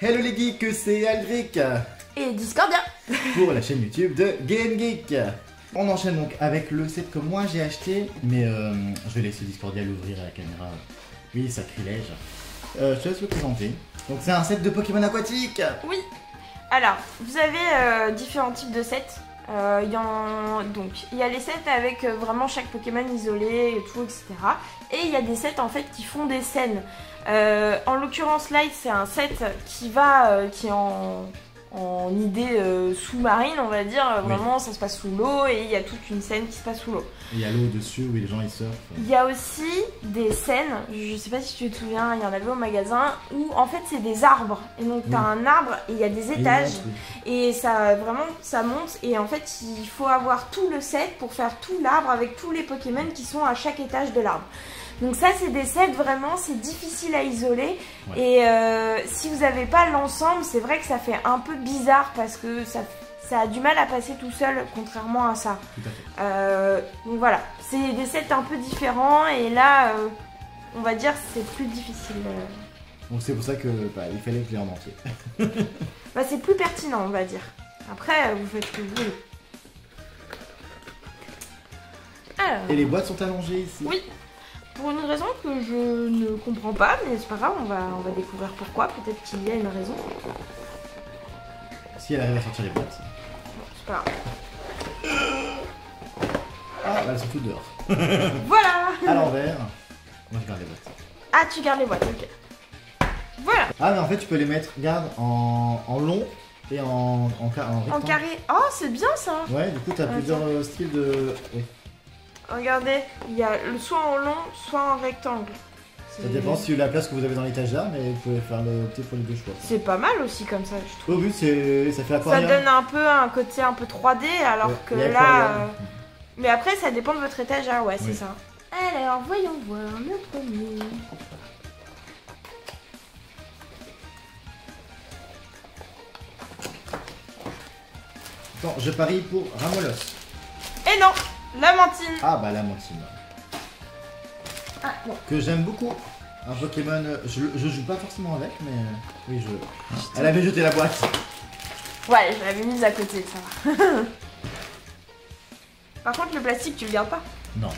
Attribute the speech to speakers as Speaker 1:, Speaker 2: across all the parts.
Speaker 1: Hello les geeks, c'est Aldric
Speaker 2: et Discordia
Speaker 1: pour la chaîne YouTube de Game Geek. On enchaîne donc avec le set que moi j'ai acheté, mais je vais laisser Discordia l'ouvrir à la caméra. Oui, sacrilège. Je te laisse le présenter. Donc c'est un set de Pokémon aquatiques.
Speaker 2: Oui. Alors, vous avez différents types de sets. Il y a les sets avec vraiment chaque Pokémon isolé et tout, etc. Et il y a des sets en fait qui font des scènes. En l'occurrence, Light, c'est un set qui est en idée sous-marine, on va dire.
Speaker 1: Oui.
Speaker 2: Vraiment, ça se passe sous l'eau et il y a toute une scène qui se passe sous l'eau.
Speaker 1: Il y a l'eau dessus où les gens ils surfent.
Speaker 2: Il y a aussi des scènes, je sais pas si tu te souviens, il y en avait au magasin, où en fait c'est des arbres. Et donc tu as un arbre et il y a des étages. Et ça vraiment ça monte. Et en fait il faut avoir tout le set pour faire tout l'arbre avec tous les Pokémon qui sont à chaque étage de l'arbre. Donc ça c'est des sets vraiment, c'est difficile à isoler. Ouais. Et si vous n'avez pas l'ensemble, c'est vrai que ça fait un peu bizarre parce que ça a du mal à passer tout seul, contrairement à ça.
Speaker 1: Tout à fait.
Speaker 2: Donc voilà, c'est des sets un peu différents et là, on va dire c'est plus difficile.
Speaker 1: Donc c'est pour ça que il fallait que je l'ai en entier.
Speaker 2: C'est plus pertinent, on va dire. Après, vous faites ce que vous voulez. Alors...
Speaker 1: Et les boîtes sont allongées ici.
Speaker 2: Oui, pour une raison que je ne comprends pas, mais c'est pas grave, on va découvrir pourquoi. Peut-être qu'il y a une raison.
Speaker 1: Si elle arrive à sortir les boîtes.
Speaker 2: C'est pas grave.
Speaker 1: Ah, elles sont toutes dehors.
Speaker 2: Voilà.
Speaker 1: À l'envers. Moi je garde les boîtes.
Speaker 2: Ah, tu gardes les boîtes, ok. Voilà.
Speaker 1: Ah, mais en fait tu peux les mettre, regarde, en long et en rectangle.
Speaker 2: En carré. Oh, c'est bien ça.
Speaker 1: Ouais, du coup t'as plusieurs styles de... Oui.
Speaker 2: Regardez, il y a soit en long, soit en rectangle.
Speaker 1: Ça dépend si la place que vous avez dans l'étagère, mais vous pouvez faire opter pour les deux choix.
Speaker 2: C'est pas mal aussi comme ça, je trouve.
Speaker 1: Oh oui, ça fait aquarium.
Speaker 2: Ça donne un peu un côté un peu 3D, alors que là... Mais après, ça dépend de votre étagère, ouais, c'est ça. Alors, voyons voir le premier.
Speaker 1: Attends, je parie pour Ramolos.
Speaker 2: Et non, Lamantine.
Speaker 1: Ah bah Lamantine.
Speaker 2: Ah, bon.
Speaker 1: Que j'aime beaucoup. Un Pokémon, je joue pas forcément avec, mais oui, elle avait jeté la boîte.
Speaker 2: Ouais, je l'avais mise à côté, ça va. Par contre, le plastique, tu le gardes pas?
Speaker 1: Non.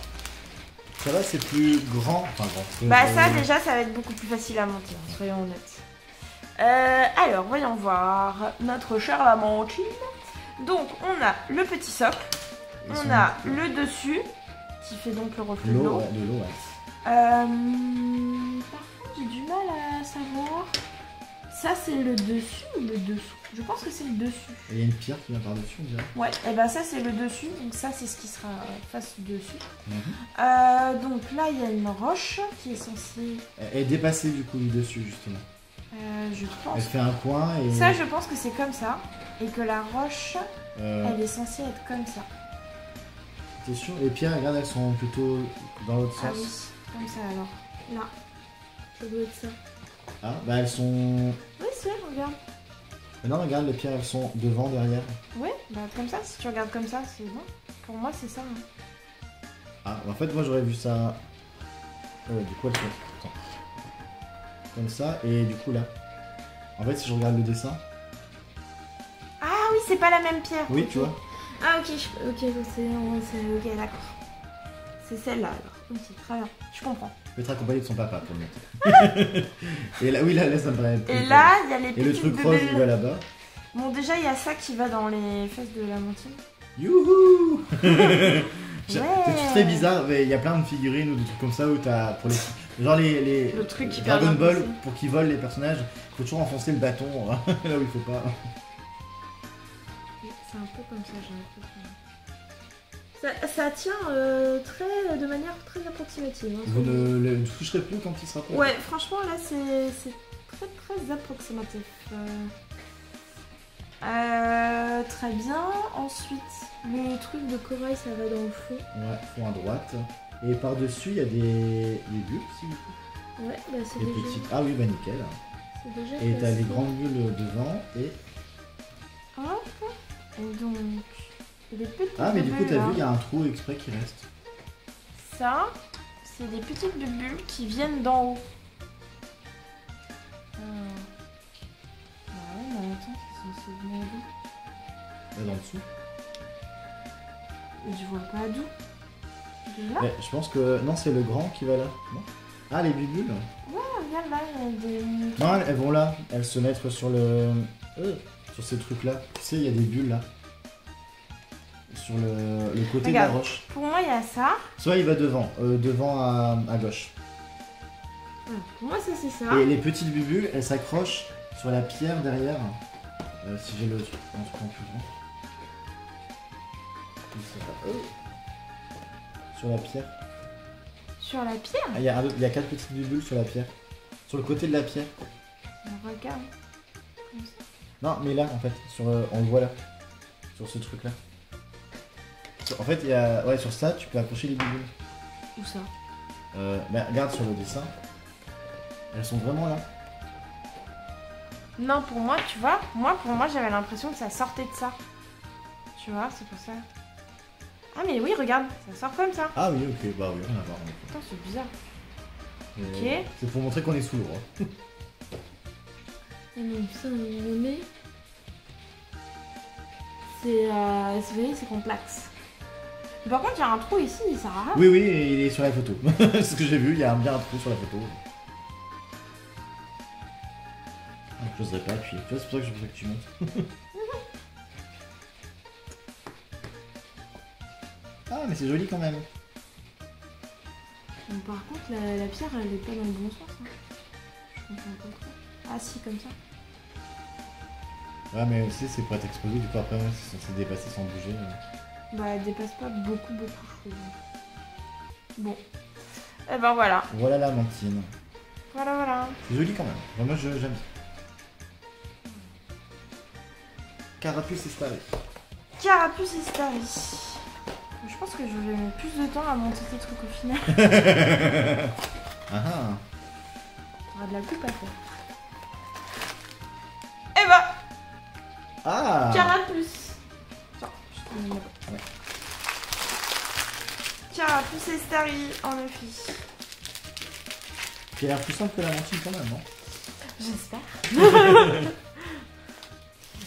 Speaker 1: Ça va, c'est plus grand. Enfin, grand.
Speaker 2: Bah ça, déjà, ça va être beaucoup plus facile à monter, soyons honnêtes. Alors, voyons voir notre cher Lamantine. Donc, on a le petit socle. On a le dessus, qui fait donc le reflet de l'eau.
Speaker 1: De l'eau, ouais.
Speaker 2: Par contre, j'ai du mal à savoir. Ça, c'est le dessus ou le dessous? Je pense que c'est le dessus.
Speaker 1: Et il y a une pierre qui vient par-dessus, on dirait.
Speaker 2: Ouais, et ben ça, c'est le dessus. Donc ça, c'est ce qui sera face dessus. Donc là, il y a une roche qui est censée...
Speaker 1: Elle est dépassée, du coup, du dessus, justement.
Speaker 2: Je pense...
Speaker 1: Elle fait un coin et...
Speaker 2: Ça, je pense que c'est comme ça. Et que la roche, elle est censée être comme ça.
Speaker 1: T'es sûr? Les pierres, regarde, elles sont plutôt dans l'autre sens.
Speaker 2: Ah oui, comme ça alors. Là, ça doit être ça.
Speaker 1: Ah, bah elles sont...
Speaker 2: Oui, c'est vrai, regarde.
Speaker 1: Mais non, regarde, les pierres, elles sont devant, derrière.
Speaker 2: Ouais, bah comme ça, si tu regardes comme ça, c'est bon. Pour moi, c'est ça. Hein.
Speaker 1: Ah, en fait, moi, j'aurais vu ça... du coup, elles sont... Attends. Comme ça, et du coup, là. En fait, si je regarde le dessin...
Speaker 2: Ah oui, c'est pas la même pierre.
Speaker 1: Oui, tu vois.
Speaker 2: Ah ok, ok, d'accord. C'est celle-là alors. Ok, très bien, je comprends.
Speaker 1: Je vais être accompagné de son papa pour le mettre. Et là, oui, là, ça me paraît...
Speaker 2: Et là, il y a les petites
Speaker 1: Et le truc rose, il va là-bas.
Speaker 2: Bon, déjà, il y a ça qui va dans les fesses de Lamantine.
Speaker 1: Youhou.
Speaker 2: Ouais.
Speaker 1: C'est très bizarre, mais il y a plein de figurines ou des trucs comme ça où t'as... pour les... Genre
Speaker 2: le truc qui
Speaker 1: Dragon Ball, pour qu'ils volent les personnages, faut toujours enfoncer le bâton là où il faut pas.
Speaker 2: C'est un peu comme ça, j'ai l'impression. Ça tient de manière très approximative. Hein,
Speaker 1: vous ne le toucherez plus quand il sera prêt.
Speaker 2: Ouais, franchement, là, c'est très approximatif. Très bien. Ensuite, le truc de corail, ça va dans le fond.
Speaker 1: Ouais, fond à droite. Et par-dessus, il y a des bulles, si vous voulez.
Speaker 2: Ouais, bah c'est
Speaker 1: des
Speaker 2: déjà...
Speaker 1: petites... Ah oui, bah nickel.
Speaker 2: Déjà
Speaker 1: et t'as les grandes bulles devant et...
Speaker 2: Hop. Et donc... des petites
Speaker 1: ah, mais du coup, t'as
Speaker 2: là.
Speaker 1: vu, il y a un trou exprès qui reste.
Speaker 2: Ça, c'est des petites bulles qui viennent d'en haut. Ça venait d'où?
Speaker 1: Là, dans le dessous.
Speaker 2: Je vois pas d'où. De là?
Speaker 1: Ouais, je pense que... Non, c'est le grand qui va là. Non, ah, les bulles.
Speaker 2: Ouais, regarde là, il y a des...
Speaker 1: Non, elles vont là. Elles se mettent sur le... sur ces trucs-là. Tu sais, il y a des bulles là. Sur le côté
Speaker 2: Regarde,
Speaker 1: de la roche.
Speaker 2: pour moi, il y a ça.
Speaker 1: Soit il va devant. Devant à gauche.
Speaker 2: Pour moi, ça, c'est ça.
Speaker 1: Et les petites bulles, elles s'accrochent sur la pierre derrière. Si j'ai le truc en plus grand. Sur la pierre.
Speaker 2: Sur la pierre?
Speaker 1: Ah, il y a 4 petites bulles sur la pierre. Sur le côté de la pierre.
Speaker 2: Regarde.
Speaker 1: Non, mais là, en fait, on le voit là. Sur ce truc-là. En fait, il y a... Ouais, sur ça, tu peux accrocher les bulles.
Speaker 2: Où ça?
Speaker 1: Mais regarde sur le dessin. Elles sont vraiment là.
Speaker 2: Non, pour moi, tu vois, pour moi, j'avais l'impression que ça sortait de ça. Tu vois, c'est pour ça. Ah, mais oui, regarde, ça sort comme ça.
Speaker 1: Ah oui, ok, bah oui, rien à voir.
Speaker 2: Putain, c'est bizarre.
Speaker 1: Ok. C'est pour montrer qu'on est sous l'eau. Hein.
Speaker 2: Non, ça, mais... c'est complexe. Par contre, il y a un trou ici, il sert à rien.
Speaker 1: Oui, oui, il est sur la photo. C'est ce que j'ai vu, il y a bien un trou sur la photo. Je n'oserais pas appuyer. Tu vois, c'est pour ça que je veux que tu montes. Ah, mais c'est joli quand même.
Speaker 2: Bon, par contre, la pierre, elle est pas dans le bon sens. Hein. Je comprends pas trop. Ah, si, comme ça.
Speaker 1: Ouais, mais tu sais, c'est pour être exposé, du coup, après, c'est censé dépasser sans bouger.
Speaker 2: Bah, elle dépasse pas beaucoup, je trouve. Bon. Et ben voilà.
Speaker 1: Voilà la mantine.
Speaker 2: Voilà.
Speaker 1: C'est joli quand même. Enfin, moi, j'aime bien. Carapuce et starry.
Speaker 2: Carapuce et starry. Je pense que je vais mettre plus de temps à monter ces trucs au final.
Speaker 1: Ah.
Speaker 2: T'auras de la coupe à faire. Et bah
Speaker 1: Ah.
Speaker 2: Carapuce. Tiens, je te mets là-bas.
Speaker 1: Ouais.
Speaker 2: Carapuce et starry en office.
Speaker 1: Qui a l'air plus simple que la mantine quand même, non?
Speaker 2: J'espère.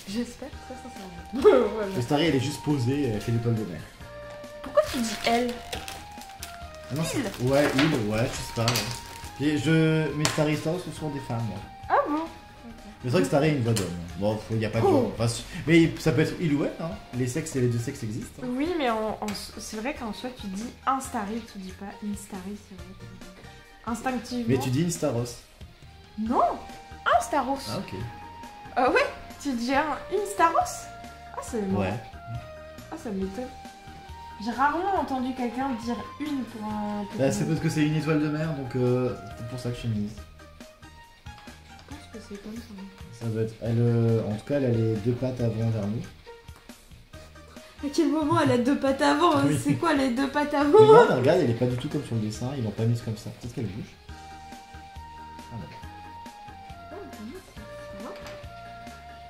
Speaker 2: J'espère très sincèrement. Voilà.
Speaker 1: Le starry, elle est juste posée, elle fait l'étoile de mer.
Speaker 2: Pourquoi tu dis elle?
Speaker 1: Ah non, ouais, il, ouais, je sais pas. Ouais. Et mes starry stars, ce sont des femmes, moi.
Speaker 2: Ah bon?
Speaker 1: Mais c'est vrai que starry est une voix d'homme. Bon, il n'y a pas de genre. Enfin, mais ça peut être il ou elle, hein. Les sexes et les deux sexes existent. Hein.
Speaker 2: Oui, mais c'est vrai qu'en soi, tu dis un starry, tu dis pas une starry, c'est vrai. Instinctivement.
Speaker 1: Mais tu dis une staros.
Speaker 2: Non, un staros.
Speaker 1: Ah, ok.
Speaker 2: Ah ouais, tu dis une staros? Ah, c'est moi.
Speaker 1: Ouais.
Speaker 2: Ah, ça m'étonne. J'ai rarement entendu quelqu'un dire une pour un...
Speaker 1: Bah, c'est parce que c'est une étoile de mer, donc c'est pour ça que je suis féministe.
Speaker 2: Je pense que c'est comme ça.
Speaker 1: Ça doit être... Elle, en tout cas, elle a les deux pattes avant vers nous.
Speaker 2: À quel moment elle a deux pattes avant?
Speaker 1: Oui.
Speaker 2: C'est quoi les deux pattes
Speaker 1: Mais
Speaker 2: avant?
Speaker 1: non, mais regarde, elle est pas du tout comme sur le dessin, ils l'ont pas mise comme ça. Peut-être qu'elle bouge. Ah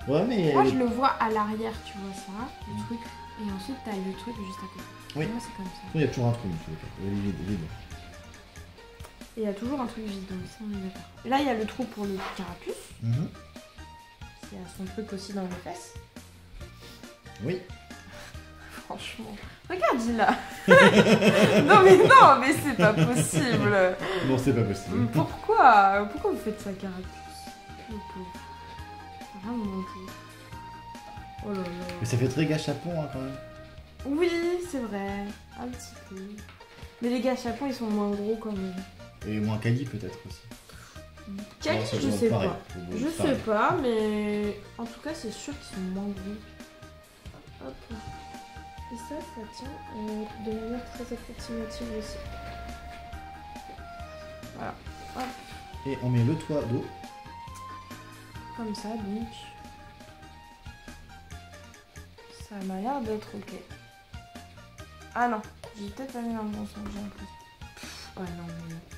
Speaker 1: non. Ouais, mais...
Speaker 2: Moi, je le vois à l'arrière, tu vois ça, le truc. Et ensuite, t'as le truc juste à côté.
Speaker 1: Oui.
Speaker 2: Moi, c'est comme ça.
Speaker 1: Il y a toujours un trou, dans tous les cas. Il est vide.
Speaker 2: Et il y a toujours un truc vide, donc ça, on est d'accord. Et là, il y a le trou pour le carapuce.
Speaker 1: Mhm.
Speaker 2: Il y a son truc aussi dans les fesses.
Speaker 1: Oui.
Speaker 2: Franchement. Regarde, là. non, mais c'est pas possible.
Speaker 1: Non, c'est pas possible.
Speaker 2: Pourquoi vous faites ça, carapuce? Le pauvre. Vraiment mentir. Oh là là.
Speaker 1: Mais ça fait très gâchapon, hein, quand même.
Speaker 2: Oui, c'est vrai. Un petit peu. Mais les gâchapons, ils sont moins gros quand même.
Speaker 1: Et moins quali, peut-être aussi.
Speaker 2: Quali,
Speaker 1: Non, ça
Speaker 2: je
Speaker 1: doit être
Speaker 2: sais
Speaker 1: pareil.
Speaker 2: pas.
Speaker 1: Ça doit
Speaker 2: Je
Speaker 1: être
Speaker 2: sais
Speaker 1: pareil.
Speaker 2: pas, mais en tout cas, c'est sûr qu'ils sont moins gros. Hop. Et ça tient de manière très approximative aussi. Voilà. Hop.
Speaker 1: Et on met le toit d'eau.
Speaker 2: Comme ça, donc. Ça m'a l'air d'être ok. Ah non, j'ai peut-être pas mis dans le bon sens, j'ai l'impression. Oh non,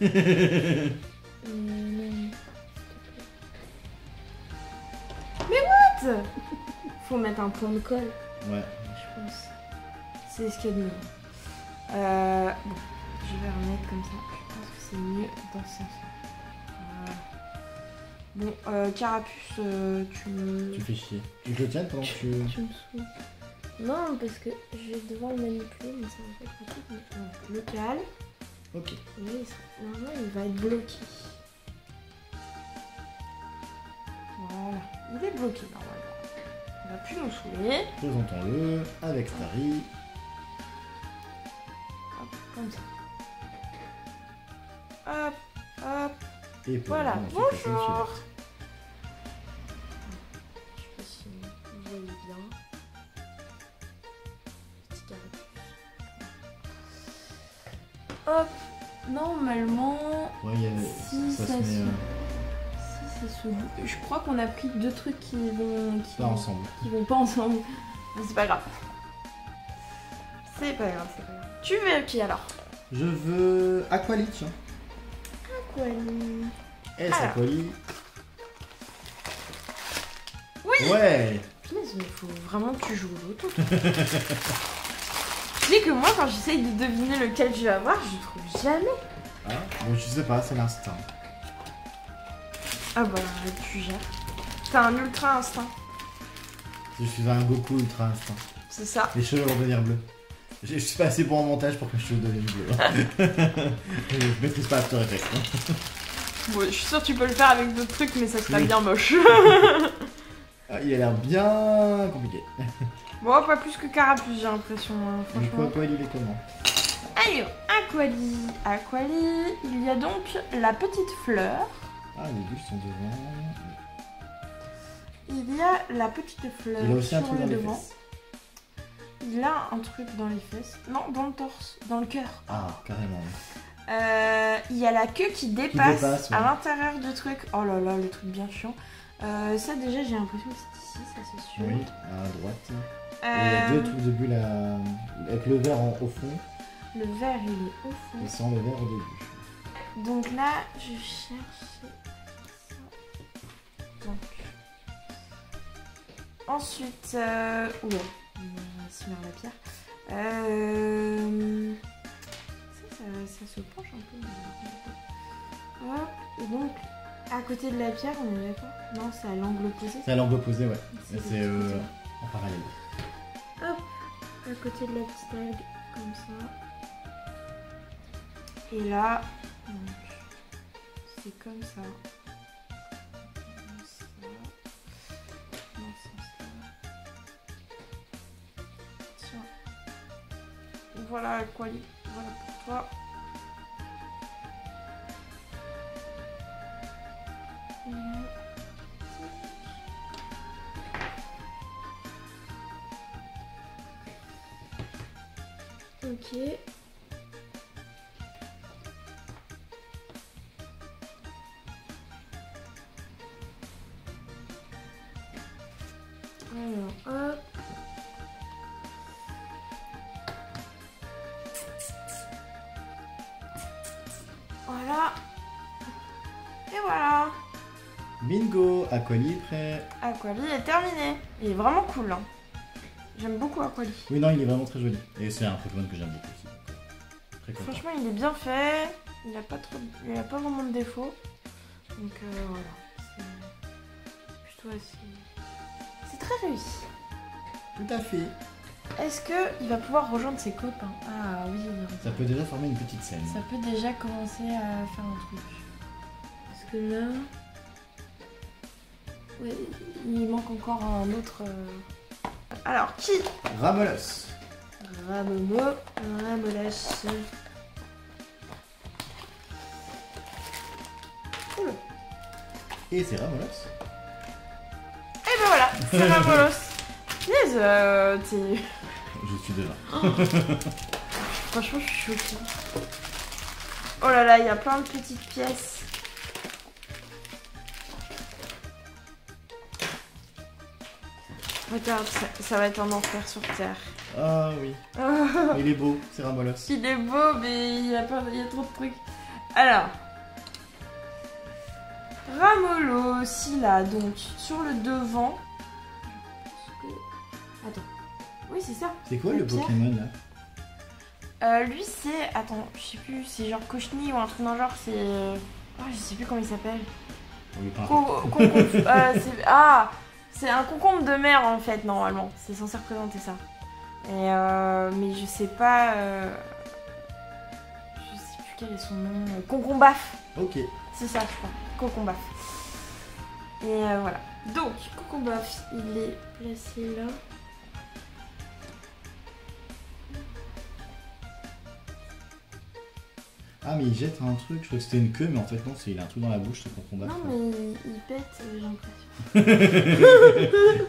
Speaker 2: mais... Mais what? Faut mettre un point de colle,
Speaker 1: Ouais.
Speaker 2: je pense. C'est ce qu'il y a de mieux. Bon, je vais remettre comme ça. Je pense que c'est mieux dans ce sens-là. Voilà. Bon, Carapuce, tu me...
Speaker 1: Tu fais chier. Tu te le tiens pendant que tu...
Speaker 2: Tu me saoules. Non, parce que je vais devoir le manipuler, mais ça va pas être pratique. Donc, local.
Speaker 1: Ok.
Speaker 2: Oui, normalement, il va être bloqué. Voilà. Il est bloqué, normalement. Il va plus nous saouler.
Speaker 1: Présentons-le avec Starry.
Speaker 2: Hop, comme ça. Hop, hop.
Speaker 1: Et
Speaker 2: Voilà.
Speaker 1: ensuite, la scène
Speaker 2: Bonjour.
Speaker 1: suivante.
Speaker 2: Je sais pas si vous voyez bien. Petit Carapuce. Hop. Normalement...
Speaker 1: Ouais, il y a...
Speaker 2: Si
Speaker 1: ça
Speaker 2: ça
Speaker 1: se met
Speaker 2: se... Si c'est ce... Je crois qu'on a pris deux trucs qui vont...
Speaker 1: pas ensemble.
Speaker 2: Qui vont pas ensemble. Mais c'est pas grave. C'est pas grave, c'est pas grave. Tu veux qui alors?
Speaker 1: Je veux Aquali, tiens.
Speaker 2: Aquali.
Speaker 1: S
Speaker 2: Alors.
Speaker 1: Aquali.
Speaker 2: Oui.
Speaker 1: Ouais.
Speaker 2: Punaise, mais faut vraiment que tu joues au loto. Tu sais que moi, quand j'essaye de deviner lequel je vais avoir, je trouve jamais.
Speaker 1: Ah, bon, je sais pas, c'est l'instinct.
Speaker 2: Ah bah, tu gères. T'as un ultra instinct.
Speaker 1: Je suis un Goku ultra instinct.
Speaker 2: C'est ça.
Speaker 1: Les cheveux vont devenir bleus. Je suis pas assez bon en montage pour que les cheveux deviennent bleus. Je maîtrise pas After Effects.
Speaker 2: Bon, je suis sûre que tu peux le faire avec d'autres trucs, mais ça serait
Speaker 1: Oui.
Speaker 2: bien moche.
Speaker 1: Ah, il a l'air bien compliqué.
Speaker 2: Bon, pas plus que Carapuce, j'ai l'impression, hein,
Speaker 1: Du coup,
Speaker 2: franchement.
Speaker 1: Aquali, il est comment?
Speaker 2: Alors, Aquali. Aquali, il y a donc la petite fleur.
Speaker 1: Ah, les bulles sont devant.
Speaker 2: Il y a la petite fleur
Speaker 1: Il a aussi un
Speaker 2: sur
Speaker 1: truc
Speaker 2: le
Speaker 1: dans les
Speaker 2: devant.
Speaker 1: fesses.
Speaker 2: Il a un truc dans les fesses. Non, dans le torse, dans le cœur.
Speaker 1: Ah, carrément.
Speaker 2: Il y a la queue qui dépasse,
Speaker 1: dépasse, ouais.
Speaker 2: à l'intérieur du truc. Oh là là, le truc bien chiant. Ça déjà, j'ai l'impression que c'est ici, ça c'est sûr.
Speaker 1: Oui, à droite. Et il y a deux trucs de bulles avec le vert au fond
Speaker 2: Le vert, il est au fond.
Speaker 1: et sans le vert au début.
Speaker 2: Donc là, je cherche ça. Donc. Ensuite, oula, on va se mettre la pierre. Ça se penche un peu. Hop, et donc, à côté de la pierre, on est d'accord? Non, c'est à l'angle opposé.
Speaker 1: C'est à l'angle opposé, ouais. Mais
Speaker 2: C'est
Speaker 1: c'est
Speaker 2: de l'autre côté.
Speaker 1: en parallèle.
Speaker 2: Hop, à côté de la petite algue, comme ça. Et là, donc, c'est comme ça. Comme ça. Dans ce sens-là. Tiens. Voilà, Aquali. Voilà pour toi. Et là, tac. Ok. Alors, hop. Voilà. Et voilà.
Speaker 1: Bingo, Aquali prêt.
Speaker 2: Aquali est terminé. Il est vraiment cool. Hein. J'aime beaucoup Aquali.
Speaker 1: Oui, non, il est vraiment très joli. Et c'est un Pokémon que j'aime beaucoup aussi. Très content.
Speaker 2: Franchement, il est bien fait. Il a pas trop, il a pas vraiment de défauts. Donc voilà. C'est plutôt assez. C'est très réussi.
Speaker 1: Tout à fait.
Speaker 2: Est-ce que il va pouvoir rejoindre ses copains? Ah oui.
Speaker 1: Ça peut déjà former une petite scène.
Speaker 2: Ça peut déjà commencer à faire un truc. Parce que là... Ouais, il manque encore un autre... Alors, qui?
Speaker 1: Ramolos.
Speaker 2: Ramomo, Ramolas. Oula.
Speaker 1: Et c'est Ramolos.
Speaker 2: Et ben voilà, c'est Ramolos. Punaise, t'es...
Speaker 1: Je suis déjà.
Speaker 2: Franchement, je suis choquée. Oh là là, il y a plein de petites pièces. Regarde, ça va être un enfer sur Terre.
Speaker 1: Ah oui. Il est beau, c'est Ramolos.
Speaker 2: Il est beau, mais il y a trop de trucs. Alors, Ramolos, il a donc sur le devant. Attends. Oui, c'est ça.
Speaker 1: C'est quoi
Speaker 2: La
Speaker 1: le
Speaker 2: pierre.
Speaker 1: Pokémon là?
Speaker 2: Lui, c'est. Attends, je sais plus, c'est genre Cochenille ou un truc dans le genre, c'est. Oh, je sais plus comment il s'appelle.
Speaker 1: Oui, pas un
Speaker 2: c'est un concombre de mer en fait, normalement. C'est censé représenter ça. Et mais je sais pas. Je sais plus quel est son nom. Concombaf.
Speaker 1: Ok.
Speaker 2: C'est ça, je crois. Concombaf. Et voilà. Donc, Concombaf, il est placé là.
Speaker 1: Ah, mais il jette un truc, je crois que c'était une queue, mais en fait, non, il a un truc dans la bouche, ce concombre.
Speaker 2: Non, mais il pète, j'ai l'impression.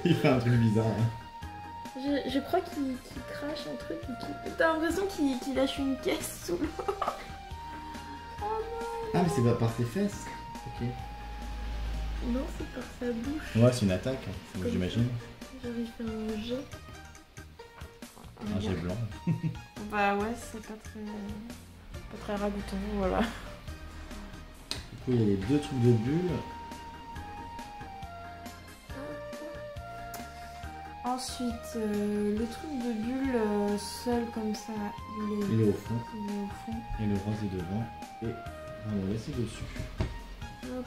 Speaker 1: Il fait un truc bizarre. Hein.
Speaker 2: Je crois qu'il crache un truc ou qu'il... T'as l'impression qu'il lâche une caisse sous l'eau.
Speaker 1: Ah, mais c'est par ses fesses. Ok.
Speaker 2: Non, c'est par sa bouche.
Speaker 1: Ouais, c'est une attaque, j'imagine.
Speaker 2: J'arrive à faire un jet.
Speaker 1: Un jet blanc.
Speaker 2: Bah ouais, c'est pas très ragoûtant, voilà.
Speaker 1: Du coup, il y a les deux trucs de bulles.
Speaker 2: Ensuite, le truc de bulle seul comme ça,
Speaker 1: il est au fond.
Speaker 2: Il est au fond.
Speaker 1: Et le rose est devant. Et on va laisser dessus.
Speaker 2: Hop,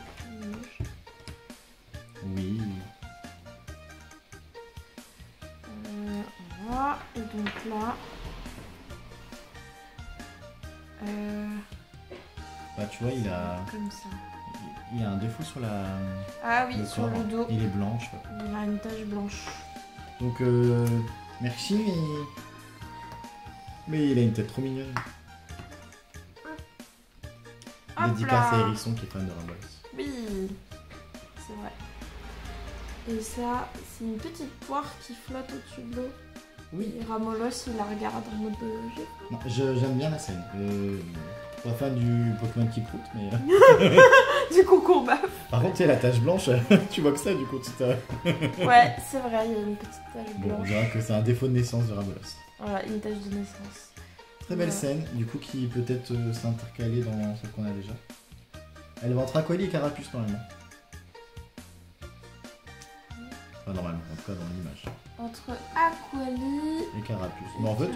Speaker 1: oui.
Speaker 2: Voilà. Et donc là...
Speaker 1: Bah tu vois, il a...
Speaker 2: Comme ça.
Speaker 1: Il a un défaut sur la...
Speaker 2: Ah oui, sur le dos.
Speaker 1: Il est blanc, je sais pas.
Speaker 2: Il a une tache blanche.
Speaker 1: Donc, merci, mais il a une tête trop mignonne. Dédicace à Hérisson qui est fan de Rambolos.
Speaker 2: Oui, c'est vrai. Et ça, c'est une petite poire qui flotte au-dessus de l'eau.
Speaker 1: Oui.
Speaker 2: Et Ramolos, il la regarde en mode
Speaker 1: non, j'aime bien la scène. Pas fan du Pokémon qui proute, mais...
Speaker 2: du concombre.
Speaker 1: Par contre, tu sais, la tache blanche, tu vois que ça, du coup, tu t'as...
Speaker 2: Ouais, c'est vrai, il y a une petite tache blanche.
Speaker 1: Bon, on dirait que c'est un défaut de naissance de Rambolos.
Speaker 2: Voilà, une tache de naissance.
Speaker 1: Très belle scène, du coup, qui peut-être s'intercaler dans celle qu'on a déjà. Elle va entre Aquali et Carapuce, normalement. Enfin, normalement, en tout cas, dans l'image.
Speaker 2: Entre Aquali
Speaker 1: et Carapuce. Mais en fait...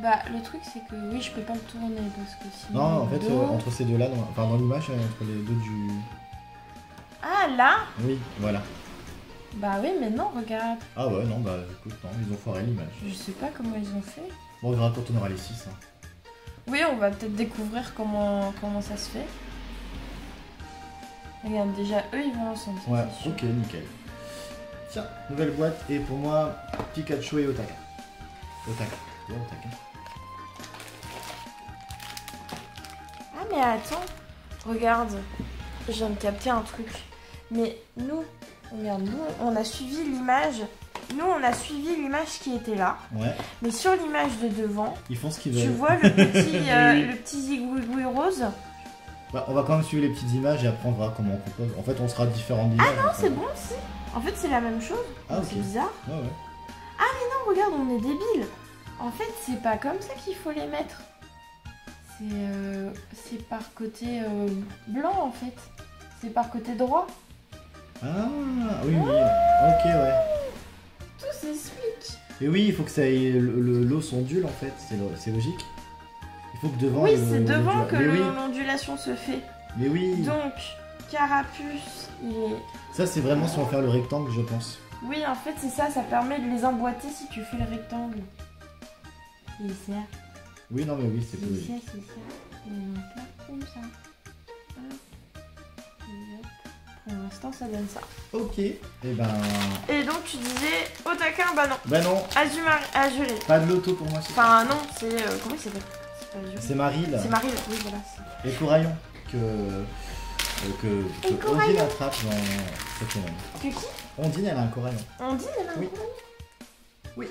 Speaker 2: Bah, le truc, c'est que oui, je peux pas le tourner parce que sinon...
Speaker 1: Non, en fait, entre ces deux-là, dans l'image, entre les deux du...
Speaker 2: Ah, là?
Speaker 1: Oui, voilà.
Speaker 2: Bah oui, mais non, regarde.
Speaker 1: Ah ouais, non, bah écoute, non, ils ont foiré l'image.
Speaker 2: Je sais pas comment ils ont fait.
Speaker 1: Bon, on verra quand on aura les 6. Hein.
Speaker 2: Oui, on va peut-être découvrir comment ça se fait. Regarde, déjà, eux, ils vont ensemble.
Speaker 1: Ouais, ok, nickel. Tiens, nouvelle boîte, et pour moi, Pikachu et Otaka. Otaka. Ouais, Otaka.
Speaker 2: Ah, mais attends. Regarde. Je viens de capter un truc. Mais nous, regarde, nous, on a suivi l'image. Nous, on a suivi l'image qui était là.
Speaker 1: Ouais.
Speaker 2: Mais sur l'image de devant,
Speaker 1: ils font ce qu'ils veulent.
Speaker 2: Tu vois le petit, le petit zigouigoui rose?
Speaker 1: Bah, on va quand même suivre les petites images et après on verra comment on compose. En fait, on sera différents d'images.
Speaker 2: Ah non, c'est bon aussi. En fait, c'est la même chose.
Speaker 1: Ah, ok.
Speaker 2: C'est bizarre.
Speaker 1: Ouais, ouais.
Speaker 2: Ah, mais non, regarde, on est débile. En fait, c'est pas comme ça qu'il faut les mettre. C'est par côté blanc, en fait. C'est par côté droit.
Speaker 1: Ah, oui, oui. Ok, ouais.
Speaker 2: Tout s'explique.
Speaker 1: Et oui, il faut que ça ait l'eau s'ondule, en fait. C'est logique. Il faut que devant...
Speaker 2: Oui, c'est devant que l'ondulation se fait.
Speaker 1: Mais oui.
Speaker 2: Donc, Carapuce, il est...
Speaker 1: Ça, c'est vraiment si on va faire le rectangle, je pense.
Speaker 2: Oui, en fait, c'est ça. Ça permet de les emboîter si tu fais le rectangle. C'est ça.
Speaker 1: Oui, non, mais oui, c'est logique.
Speaker 2: C'est ça. Et donc là, comme ça. Hop. Et hop. Pour l'instant, ça donne ça.
Speaker 1: Ok. Et ben...
Speaker 2: Et donc, tu disais Otaka, bah non.
Speaker 1: Bah non.
Speaker 2: Azuré.
Speaker 1: Pas de loto pour moi.
Speaker 2: Enfin, non, c'est... comment il s'appelle?
Speaker 1: C'est Maril.
Speaker 2: C'est Maril, oui, voilà.
Speaker 1: Et Coraillon. Que Ondine attrape dans cette semaine.
Speaker 2: Que qui?
Speaker 1: Ondine, elle a un coraillon.
Speaker 2: Ondine, elle a un coraillon?
Speaker 1: Oui.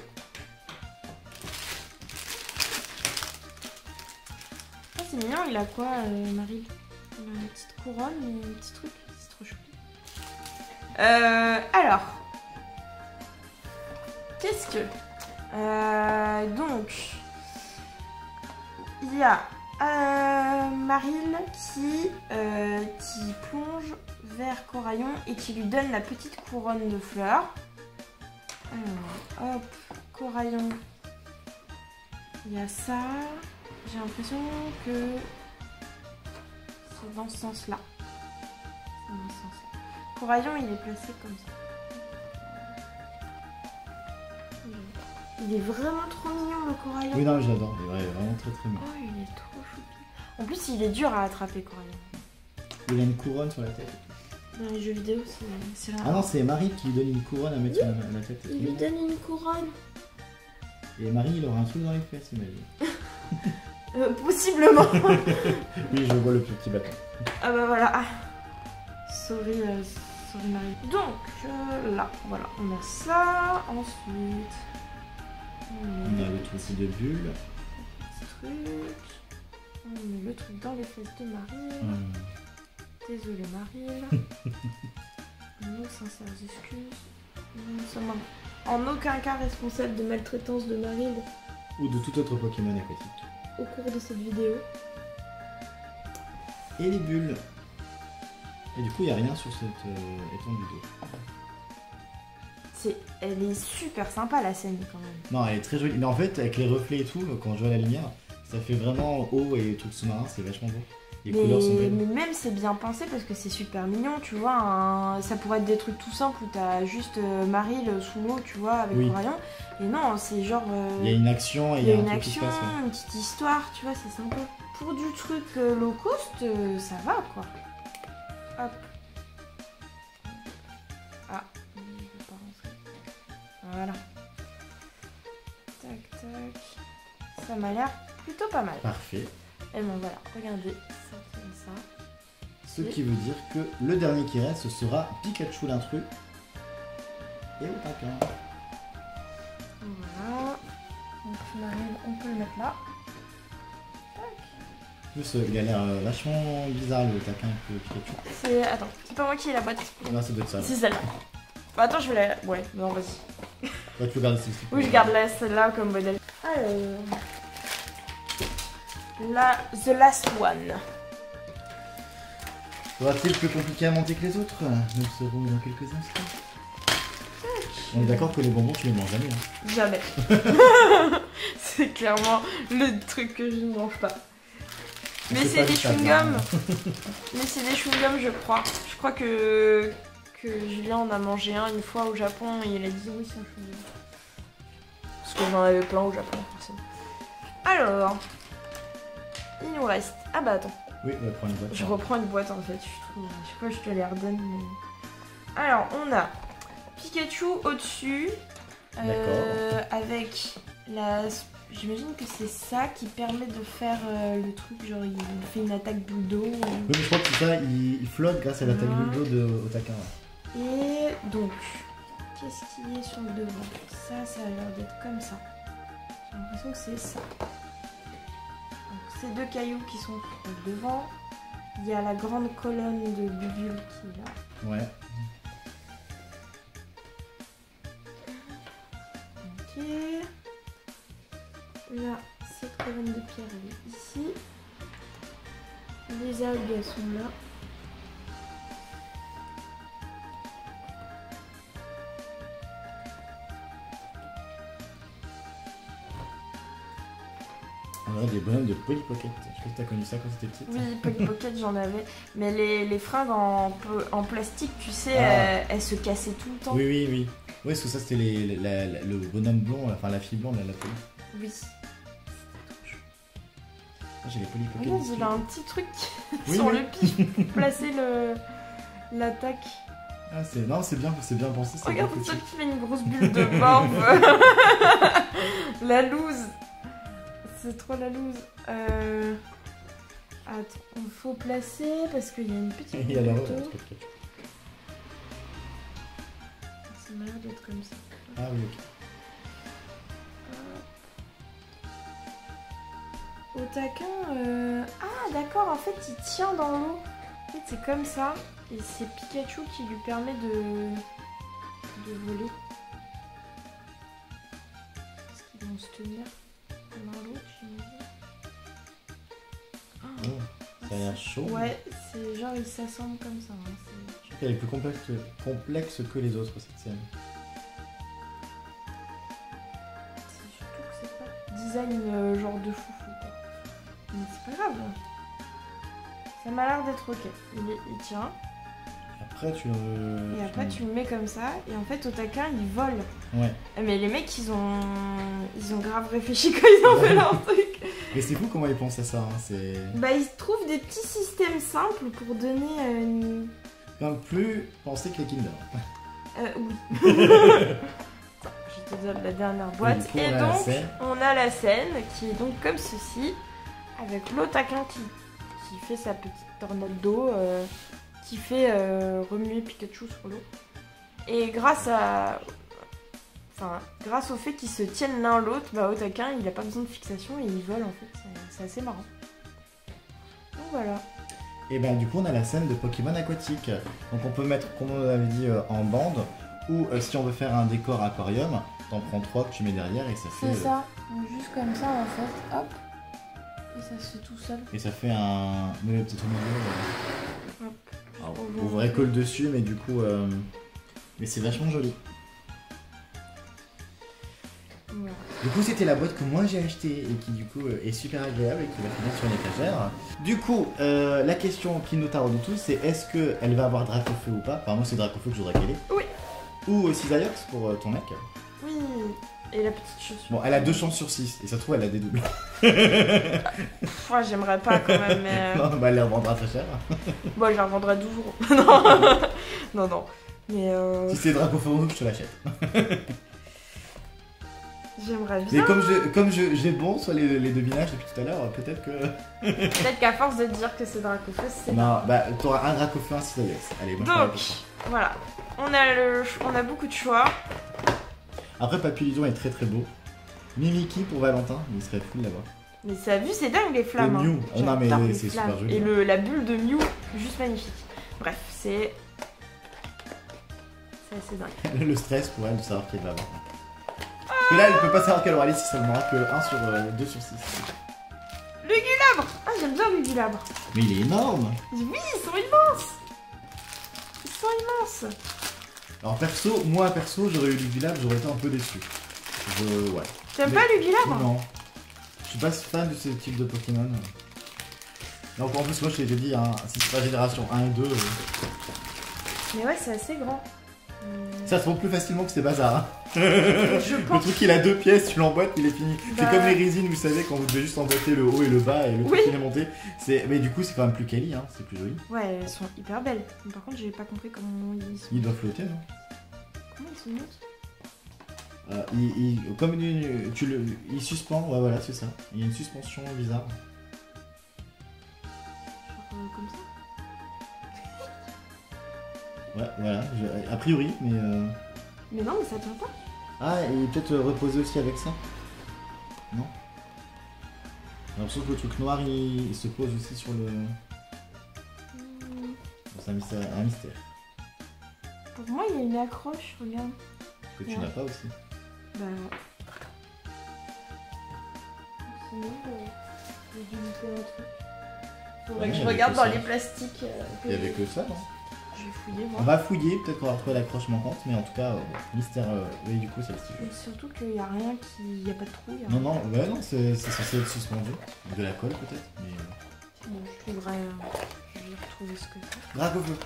Speaker 2: Ah, c'est mignon, il a quoi, Maril? Il a une petite couronne et un petit truc. C'est trop choupi. Alors. Qu'est-ce que... donc... Il y a Maril qui plonge vers Coraillon et qui lui donne la petite couronne de fleurs. Alors, hop, Coraillon. Il y a ça. J'ai l'impression que c'est dans ce sens-là. dans ce sens-là. Coraillon, il est placé comme ça. Il est vraiment trop mignon le coraillon.
Speaker 1: Oui, non, je l'adore. Il est vraiment très très mignon.
Speaker 2: Oh, il est trop choupi. En plus, il est dur à attraper, coraillon.
Speaker 1: Il a une couronne sur la tête.
Speaker 2: Dans les jeux vidéo, c'est là.
Speaker 1: Ah non, c'est Marie qui lui donne une couronne à mettre sur la tête.
Speaker 2: Il lui donne une couronne.
Speaker 1: Et Marie, il aura un truc dans les fesses, imagine.
Speaker 2: Possiblement.
Speaker 1: Oui, je vois le petit bâton.
Speaker 2: Ah bah voilà. Ah. Sauver Marie. Donc là, voilà, on a ça. Ensuite,
Speaker 1: On a le truc de bulle.
Speaker 2: On met le truc dans les fesses de Marie. Désolée Marie. Nos sincères excuses. Nous ne sommes en aucun cas responsables de maltraitance de Marie
Speaker 1: Ou de tout autre Pokémon aquatique.
Speaker 2: au cours de cette vidéo.
Speaker 1: Et les bulles. Et du coup, il n'y a rien sur cette étendue d'eau.
Speaker 2: Elle est super sympa la scène quand même.
Speaker 1: Non, elle est très jolie. Mais en fait, avec les reflets et tout, quand je vois la lumière, ça fait vraiment eau et trucs sous-marins, c'est vachement beau. Les couleurs sont belles.
Speaker 2: Mais même c'est bien pensé parce que c'est super mignon, tu vois. Ça pourrait être des trucs tout simples où t'as juste Marie sous l'eau, tu vois, avec Coraillon. Et non, c'est genre.
Speaker 1: Il y a une action et il y a un truc qui se passe.
Speaker 2: Une petite histoire, tu vois, c'est sympa. Pour du truc low cost, ça va quoi. Hop. Ah, je vais pas rentrer. Voilà. Tac, tac. Ça m'a l'air plutôt pas mal.
Speaker 1: Parfait.
Speaker 2: Et bon voilà, regardez, ça comme ça.
Speaker 1: Ce qui veut dire que le dernier qui reste, ce sera Pikachu l'intrus et Otakin.
Speaker 2: Voilà. Donc Marine, on peut le mettre là. Tac.
Speaker 1: En plus, il a l'air vachement bizarre le Otakin avec le Pikachu.
Speaker 2: Attends, c'est pas moi qui ai la boîte.
Speaker 1: Non, ça doit être ça.
Speaker 2: C'est celle-là. Bah, attends, je vais la. Ouais, non, vas-y.
Speaker 1: Toi, tu gardes celle-ci.
Speaker 2: Oui, je garde celle-là comme modèle. Alors. The Last One.
Speaker 1: Sera-t-il plus compliqué à monter que les autres? Nous le saurons dans quelques instants. On est d'accord que les bonbons, tu les manges jamais. Hein.
Speaker 2: Jamais. C'est clairement le truc que je ne mange pas. Mais c'est des chewing-gums. Mais c'est des chewing-gums, je crois. Je crois que Julien en a mangé un une fois au Japon et il a dit oui, c'est un chewing-gum. Parce que j'en avais plein au Japon, forcément. Alors. Il nous reste. Ah bah attends.
Speaker 1: Oui, on va prendre une boîte.
Speaker 2: Je reprends une boîte en fait. Je crois que je te les redonne. Mais... Alors, on a Pikachu au-dessus. Avec la. J'imagine que c'est ça qui permet de faire le truc. Genre, il fait une attaque d'eau.
Speaker 1: Oui, mais je crois que c'est ça. Il flotte grâce à l'attaque d'eau de Otakin.
Speaker 2: Et donc, qu'est-ce qui est sur le devant? Ça a l'air d'être comme ça. J'ai l'impression que c'est ça. Ces deux cailloux qui sont sur le devant. Il y a la grande colonne de Bubule qui est là.
Speaker 1: Ouais.
Speaker 2: Ok. Là, cette colonne de pierre elle est ici. Les algues elles sont là.
Speaker 1: On a des bonhommes de Polly Pocket. Je sais que t'as connu ça quand t'étais petite.
Speaker 2: Oui, Polly Pocket j'en avais. Mais les fringues en plastique, tu sais, elles se cassaient tout le temps.
Speaker 1: Oui, oui, oui. Oui, parce que ça c'était le bonhomme blond, enfin la fille blonde, la Polly.
Speaker 2: Oui.
Speaker 1: Moi j'ai les Polly Pocket.
Speaker 2: Regarde, il a un petit truc sur le pif pour placer l'attaque.
Speaker 1: Ah, non, c'est bien pensé.
Speaker 2: Regarde tout ça qui fait une grosse bulle de morve. La loose. C'est trop la loose. Attends, il faut placer parce qu'il y a une petite
Speaker 1: Il y a l'air
Speaker 2: ça m'a l'air d'être comme ça.
Speaker 1: Ah oui, ok.
Speaker 2: Otakin, ah d'accord, en fait il tient dans l'eau. En fait c'est comme ça. Et c'est Pikachu qui lui permet de voler. Est-ce qu'ils vont se tenir dans l'eau, tu me dis?
Speaker 1: Oh, ça a l'air chaud.
Speaker 2: Ouais, c'est genre ils s'assemblent comme ça. Hein.
Speaker 1: Je trouve qu'elle est plus complexe que les autres cette scène.
Speaker 2: C'est surtout que c'est pas design genre de foufou quoi. Mais c'est pas grave. Ça m'a l'air d'être ok. Il tient.
Speaker 1: après tu le...
Speaker 2: Et après tu le mets comme ça, et en fait au taquin il vole.
Speaker 1: Ouais.
Speaker 2: Mais les mecs ils ont grave réfléchi quand ils ont fait leur truc.
Speaker 1: Mais c'est fou comment ils pensent à ça, hein. C'est...
Speaker 2: Bah ils trouvent des petits systèmes simples pour donner une...
Speaker 1: Comme plus pensé que les Kinder.
Speaker 2: Oui. Attends, je te donne la dernière boîte.
Speaker 1: Oui,
Speaker 2: Et donc on a la scène qui est donc comme ceci, avec le taquin qui fait sa petite tornade d'eau, qui fait remuer Pikachu sur l'eau. Et grâce au fait qu'ils se tiennent l'un l'autre, bah Otakin il a pas besoin de fixation et il vole en fait, c'est assez marrant. Donc voilà.
Speaker 1: Et ben du coup on a la scène de Pokémon aquatique. Donc on peut mettre, comme on avait dit, en bande, ou si on veut faire un décor aquarium, t'en prends 3 que tu mets derrière et ça fait...
Speaker 2: C'est ça, juste comme ça en fait, hop, et ça se fait tout seul.
Speaker 1: Et ça fait un... Mais peut-être au milieu...
Speaker 2: Hop.
Speaker 1: Alors, on voudrait coller dessus, mais du coup... Mais c'est vachement joli.
Speaker 2: Voilà.
Speaker 1: Du coup c'était la boîte que moi j'ai achetée et qui du coup est super agréable et qui va finir sur une étagère. Du coup la question qui nous taraude tous, c'est est-ce qu'elle va avoir Dracofeu ou pas? Enfin moi c'est Dracofeu que je voudrais qu'elle ait.
Speaker 2: Oui.
Speaker 1: Ou Cisaillux pour ton mec.
Speaker 2: Oui. Et la petite chaussure.
Speaker 1: Bon elle a 2 chances sur 6 et ça se trouve elle a des doubles.
Speaker 2: Moi j'aimerais pas quand même mais...
Speaker 1: Non bah elle les revendra très cher.
Speaker 2: Bon je la revendrai 12 €. Non. Non non. Mais
Speaker 1: Si c'est Dracofeu je te l'achète.
Speaker 2: J'aimerais bien.
Speaker 1: Mais comme j'ai bon sur les devinages depuis tout à l'heure, peut-être que...
Speaker 2: Peut-être qu'à force de dire que c'est Dracofeu, c'est...
Speaker 1: Non, bah t'auras un Dracofeu, un Cisaillux. Allez, bon.
Speaker 2: Donc, voilà. On a beaucoup de choix.
Speaker 1: Après, Papillon est très très beau. Mimiki pour Valentin, il serait fou de l'avoir.
Speaker 2: Mais ça a vu, c'est dingue les flammes.
Speaker 1: Et Mew,
Speaker 2: hein.
Speaker 1: oh non mais
Speaker 2: J'adore les
Speaker 1: c'est
Speaker 2: flammes.
Speaker 1: super joli.
Speaker 2: Et la bulle de Mew, juste magnifique. Bref, c'est assez dingue.
Speaker 1: Le stress pour elle de savoir qu'elle va avoir. Parce que là, elle peut pas savoir qu'elle aura les 6, elle n'aura que 1 sur 2 sur 6.
Speaker 2: Lugulabre. Ah, j'aime bien Lugulabre.
Speaker 1: Mais il est énorme.
Speaker 2: Oui, ils sont immenses. Ils sont immenses.
Speaker 1: Alors moi perso, j'aurais eu Lugulabre, j'aurais été un peu déçu. Ouais.
Speaker 2: T'aimes pas Lugulabre?
Speaker 1: Non. Je suis pas fan de ce type de Pokémon. Donc en plus, moi je t'ai dit, hein, si c'est pas génération 1 et 2...
Speaker 2: Mais ouais, c'est assez grand.
Speaker 1: Ça se trouve plus facilement que ces bazars. Hein.
Speaker 2: Je
Speaker 1: Le
Speaker 2: pense.
Speaker 1: truc il a 2 pièces, tu l'emboîtes, il est fini.
Speaker 2: Bah...
Speaker 1: C'est comme les résines, vous savez, quand vous devez juste emboîter le haut et le bas et le
Speaker 2: Oui.
Speaker 1: truc il est monté. Mais du coup c'est quand même plus quali, hein, c'est plus joli.
Speaker 2: Ouais, elles sont hyper belles. Mais par contre, j'ai pas compris comment ils sont.
Speaker 1: Il doit flotter, non?
Speaker 2: Comment ils sont montés?
Speaker 1: Comme il suspend, ouais voilà c'est ça. Il y a une suspension bizarre.
Speaker 2: Comme ça.
Speaker 1: Ouais voilà, a priori, mais...
Speaker 2: Mais non, mais ça tient pas.
Speaker 1: Ah, et peut-être reposer aussi avec ça? Non? J'ai l'impression que le truc noir il se pose aussi sur le... C'est un mystère.
Speaker 2: Pour moi, il y a une accroche, regarde.
Speaker 1: Que tu n'as pas aussi.
Speaker 2: Bah non. Sinon, j'ai dû louper un truc. Faudrait que je regarde dans les plastiques.
Speaker 1: Il y avait que ça, non?
Speaker 2: Je vais fouiller, moi.
Speaker 1: On va fouiller, peut-être qu'on va retrouver l'accroche manquante, mais en tout cas, mystère, oui, du coup, c'est le style.
Speaker 2: Et surtout qu'il n'y a rien qui. Il n'y a pas de trou.
Speaker 1: Non, non, bah non, c'est censé être suspendu. De la colle, peut-être, mais...
Speaker 2: Bon, je trouverai. Je vais retrouver ce que c'est.
Speaker 1: Dracofeu.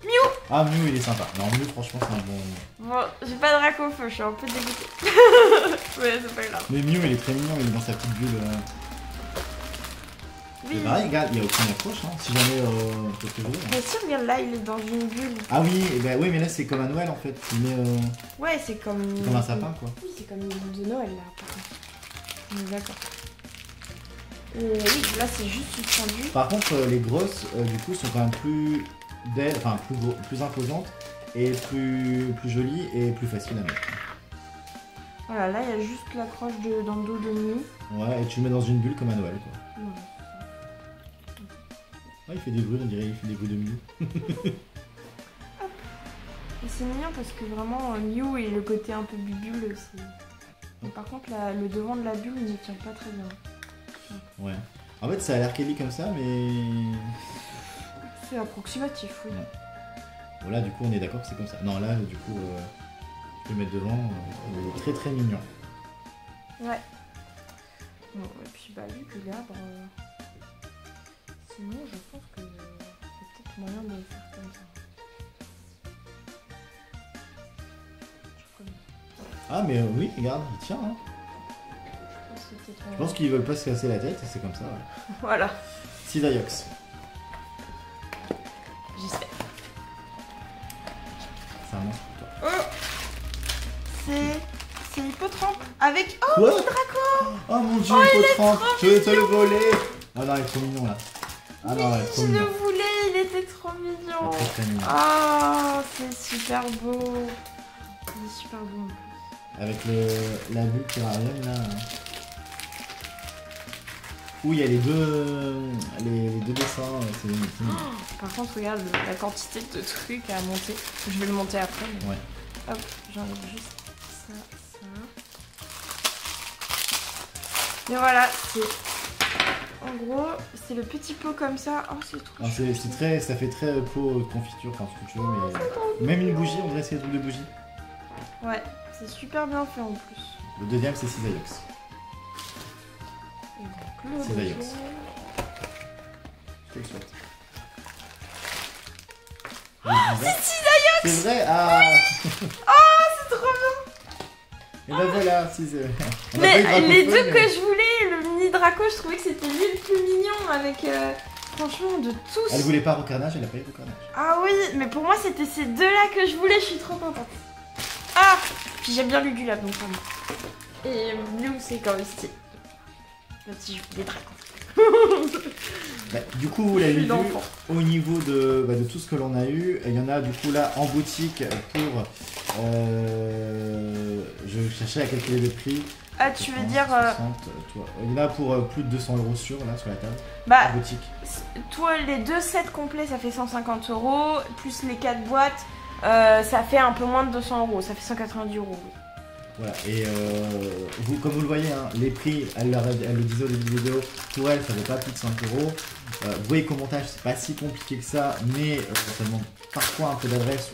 Speaker 2: Mew.
Speaker 1: Ah, Mew, il est sympa. Non, Mew, franchement, c'est un bon...
Speaker 2: Bon, j'ai pas de Dracofeu, je suis un peu dégoûtée. Ouais, c'est pas grave.
Speaker 1: Mais Mew, il est très mignon, il est dans sa petite bulle.
Speaker 2: Oui.
Speaker 1: C'est pareil, regarde, il n'y a aucune accroche, hein, si jamais peut-être que je veux.
Speaker 2: Mais si, regarde là, il est dans une bulle.
Speaker 1: Ah oui, oui, mais là, c'est comme à Noël, en fait. Il met,
Speaker 2: Ouais, c'est comme.
Speaker 1: c'est comme un sapin, quoi.
Speaker 2: Oui, c'est comme une boule de Noël là, par contre. On est d'accord. Oui, là c'est juste suspendu.
Speaker 1: Par contre, les grosses, du coup, sont quand même plus enfin plus imposantes et plus jolies et plus faciles à mettre.
Speaker 2: Voilà, là il y a juste l'accroche dans le dos de Mew.
Speaker 1: Ouais, et tu le mets dans une bulle comme à Noël, quoi.
Speaker 2: Voilà.
Speaker 1: Ouais, il fait des bruits, on dirait il fait des bruits de Mew.
Speaker 2: Et c'est mignon parce que vraiment Mew et le côté un peu bubule, c'est. Mais par contre, le devant de la bulle il ne tient pas très bien.
Speaker 1: Ouais. En fait, ça a l'air quali comme ça, mais...
Speaker 2: C'est approximatif, oui.
Speaker 1: Ouais. Bon, là, du coup, on est d'accord que c'est comme ça. Non, là, du coup, je peux le mettre devant. Il est très très mignon.
Speaker 2: Ouais. Bon, et puis, bah, lui, Lugulabre. Sinon, je pense que c'est peut-être moyen de le faire comme ça.
Speaker 1: Ah mais oui, regarde, il tient. Hein. Je pense qu'ils veulent pas se casser la tête et c'est comme ça. Ouais.
Speaker 2: Voilà.
Speaker 1: Cisaillux.
Speaker 2: J'espère.
Speaker 1: C'est un monstre pour toi.
Speaker 2: Oh, c'est Hippotrampe avec... Oh,
Speaker 1: quoi
Speaker 2: petit Draco.
Speaker 1: Oh mon dieu, Hippotrampe, je vais te le voler. Ah non, il est trop mignon là. Ah non, il est trop
Speaker 2: je
Speaker 1: mignon.
Speaker 2: le voulais, il était trop mignon.
Speaker 1: Très, très mignon.
Speaker 2: Ah, c'est super beau. C'est super beau en plus.
Speaker 1: Avec la bulle terrarium là. Où il y a les deux dessins, c'est mignon.
Speaker 2: Par contre, regarde la quantité de trucs à monter. Je vais le monter après. Mais...
Speaker 1: Ouais.
Speaker 2: Hop, j'enlève juste ça. Et voilà, c'est... En gros, c'est le petit pot comme ça. Oh, c'est trop chou.
Speaker 1: Ça fait très pot de confiture, enfin ce que tu veux, mais... Même une bougie, on dirait que c'est des trucs de bougie.
Speaker 2: Ouais, c'est super bien fait en plus.
Speaker 1: Le deuxième, c'est Cisaillux. Cisaillux. Je te le souhaite.
Speaker 2: C'est Cisaillux.
Speaker 1: C'est vrai. Ah.
Speaker 2: Oh, c'est trop bien.
Speaker 1: Et ben voilà, Cisaillux.
Speaker 2: Mais les deux que je voulais, le mini Draco, je trouvais que c'était lui le plus mignon avec... franchement, de tous.
Speaker 1: Elle voulait pas Rocarnage, elle a pas eu Rocarnage.
Speaker 2: Ah oui, mais pour moi, c'était ces deux-là que je voulais, je suis trop contente. Ah. Puis j'aime bien Lugulab, donc vraiment. Et Blue, c'est quand même stylé. Le petit jeu des dragons.
Speaker 1: Bah, du coup, vous l'avez vu, au niveau de tout ce que l'on a eu, il y en a du coup là en boutique pour... je cherchais à calculer le prix.
Speaker 2: Ah, tu veux dire...
Speaker 1: 60, il y en a pour plus de 200 € sur la table,
Speaker 2: bah,
Speaker 1: en boutique.
Speaker 2: Toi, les deux sets complets, ça fait 150 €, plus les 4 boîtes, ça fait un peu moins de 200 €, ça fait 190 €.
Speaker 1: Voilà, et vous, comme vous le voyez, hein, les prix, elle le disait au début de la vidéo, pour elle, ça ne vaut pas plus de 5 €. Vous voyez qu'au montage, c'est pas si compliqué que ça, mais ça demande parfois un peu d'adresse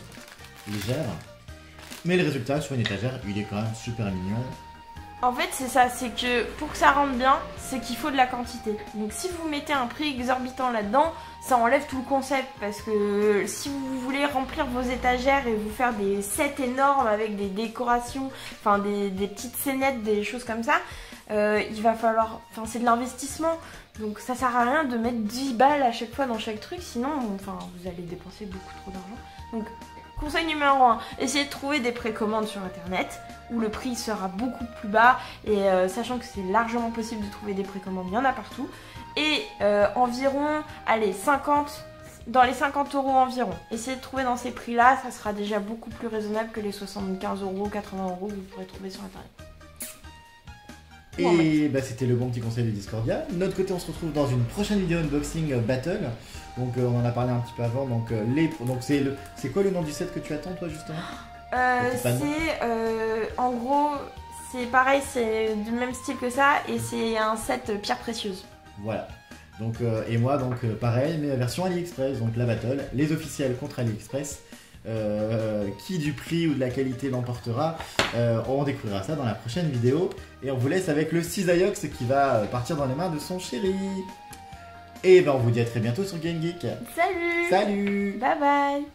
Speaker 1: légère. Mais le résultat, sur une étagère, il est quand même super mignon.
Speaker 2: En fait, c'est ça, c'est que pour que ça rentre bien, c'est qu'il faut de la quantité. Donc si vous mettez un prix exorbitant là-dedans, ça enlève tout le concept. Parce que si vous voulez remplir vos étagères et vous faire des sets énormes avec des décorations, enfin des petites scénettes, des choses comme ça, il va falloir... Enfin, c'est de l'investissement. Donc ça sert à rien de mettre 10 balles à chaque fois dans chaque truc, sinon enfin, vous allez dépenser beaucoup trop d'argent. Donc conseil numéro 1, essayez de trouver des précommandes sur internet où le prix sera beaucoup plus bas et sachant que c'est largement possible de trouver des précommandes, il y en a partout. Et environ, allez, 50, dans les 50 € environ. Essayez de trouver dans ces prix-là, ça sera déjà beaucoup plus raisonnable que les 75 €, 80 € que vous pourrez trouver sur internet.
Speaker 1: Et bah, c'était le bon petit conseil de Discordia. De notre côté, on se retrouve dans une prochaine vidéo unboxing battle. Donc on en a parlé un petit peu avant. Donc c'est quoi le nom du set que tu attends toi justement?
Speaker 2: En gros, c'est pareil, c'est du même style que ça et c'est un set pierre précieuse.
Speaker 1: Voilà. Donc et moi donc pareil, mais version AliExpress. Donc la battle, les officiels contre AliExpress. Qui du prix ou de la qualité l'emportera, on découvrira ça dans la prochaine vidéo. Et on vous laisse avec le Cisaillux qui va partir dans les mains de son chéri. Et ben on vous dit à très bientôt sur Game Geek.
Speaker 2: Salut.
Speaker 1: Salut.
Speaker 2: Bye bye.